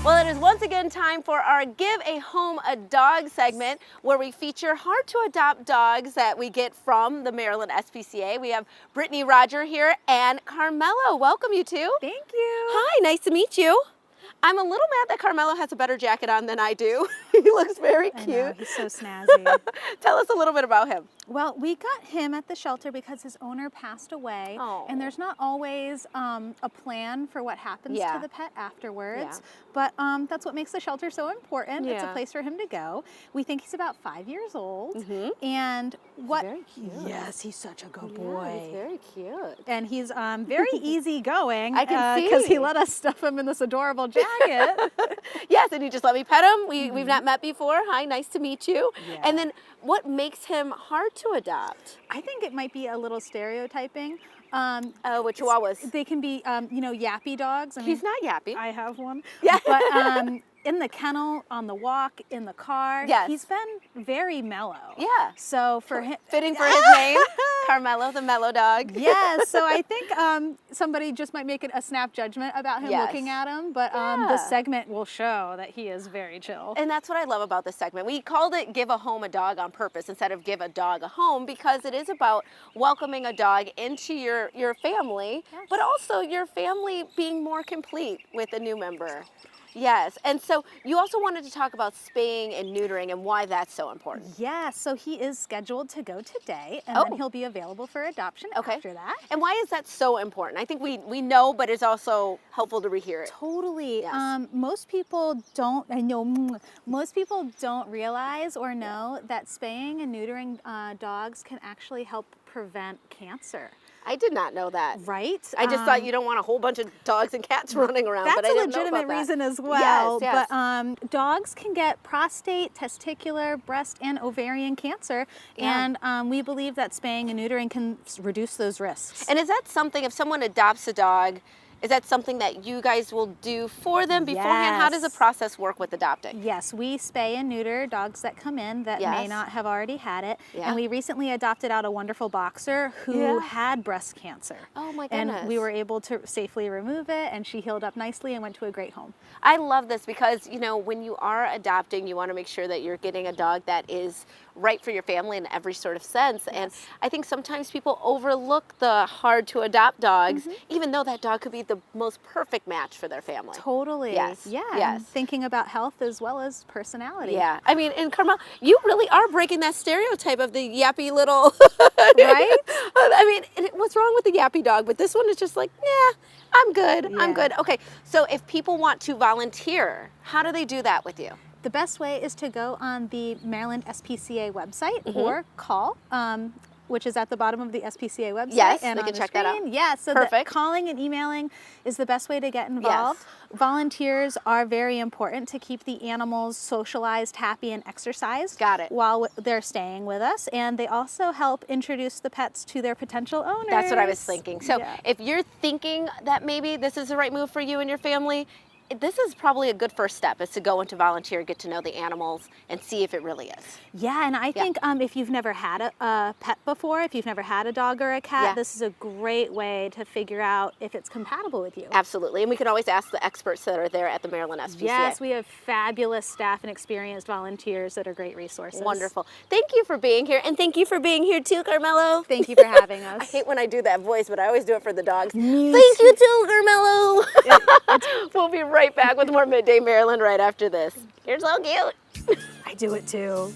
Well, it is once again time for our Give a Home a Dog segment where we feature hard to adopt dogs that we get from the Maryland SPCA. We have Brittany, Roger here, and Carmelo. Welcome, you two. Thank you. Hi, nice to meet you. I'm a little mad that Carmelo has a better jacket on than I do. He looks very cute. I know, he's so snazzy. Tell us a little bit about him. Well, we got him at the shelter because his owner passed away, and there's not always a plan for what happens to the pet afterwards, but that's what makes the shelter so important. It's a place for him to go. We think he's about 5 years old, and what? Very cute. Yes, he's such a good boy. He's very cute. And he's very easygoing. I can see. Because he let us stuff him in this adorable jacket. Yes, and you just let me pet him. We've not met before. Hi, nice to meet you. Yeah. And then what makes him hard to adopt? I think it might be a little stereotyping. With Chihuahuas. They can be, yappy dogs. I mean, He's not yappy. I have one. Yeah. But in the kennel, on the walk, in the car, he's been very mellow. Yeah. So for him, fitting for his name, Carmelo, the mellow dog. Yeah. So I think somebody just might make a snap judgment about him looking at him, but the segment will show that he is very chill. And that's what I love about this segment. We called it Give a Home a Dog on purpose instead of Give a Dog a Home, because it is about welcoming a dog into your family, but also your family being more complete with a new member. Yes, and so you also wanted to talk about spaying and neutering and why that's so important. Yeah, so he is scheduled to go today, and then he'll be available for adoption after that. And why is that so important? I think we know, but it's also helpful to rehear it. Totally. Yes. Most people don't, most people don't realize or know that spaying and neutering dogs can actually help prevent cancer. I did not know that. Right? I just thought you don't want a whole bunch of dogs and cats running around. That's but I a didn't know legitimate about that. reason as well. Yes. But dogs can get prostate, testicular, breast, and ovarian cancer. And we believe that spaying and neutering can reduce those risks. And is that something, if someone adopts a dog, is that something that you guys will do for them beforehand? How does the process work with adopting? Yes, we spay and neuter dogs that come in that may not have already had it. And we recently adopted out a wonderful boxer who had breast cancer. Oh my goodness. And we were able to safely remove it, and she healed up nicely and went to a great home. I love this because, when you are adopting, you want to make sure that you're getting a dog that is right for your family in every sort of sense. Yes. And I think sometimes people overlook the hard to adopt dogs, even though that dog could be the most perfect match for their family. Totally. Yes. Yeah. Yes. Thinking about health as well as personality. Yeah. I mean, and Carmel, you really are breaking that stereotype of the yappy little. Right? I mean, what's wrong with the yappy dog? But this one is just like, yeah, I'm good. I'm good. Okay. So if people want to volunteer, how do they do that with you? The best way is to go on the Maryland SPCA website or call, which is at the bottom of the SPCA website. Yes, and they can check that out. Yeah, so calling and emailing is the best way to get involved. Yes. Volunteers are very important to keep the animals socialized, happy, and exercised. Got it. While they're staying with us, and they also help introduce the pets to their potential owners. That's what I was thinking. So if you're thinking that maybe this is the right move for you and your family, this is probably a good first step, is to go into volunteer, get to know the animals, and see if it really is. Yeah, and I think if you've never had a pet before, if you've never had a dog or a cat, this is a great way to figure out if it's compatible with you. Absolutely, and we can always ask the experts that are there at the Maryland SPCA. Yes, we have fabulous staff and experienced volunteers that are great resources. Wonderful. Thank you for being here, and thank you for being here too, Carmelo. Thank you for having us. I hate when I do that voice, but I always do it for the dogs. Thank you too, Carmelo. We'll be right back with more Midday Maryland right after this. You're so cute. I do it too.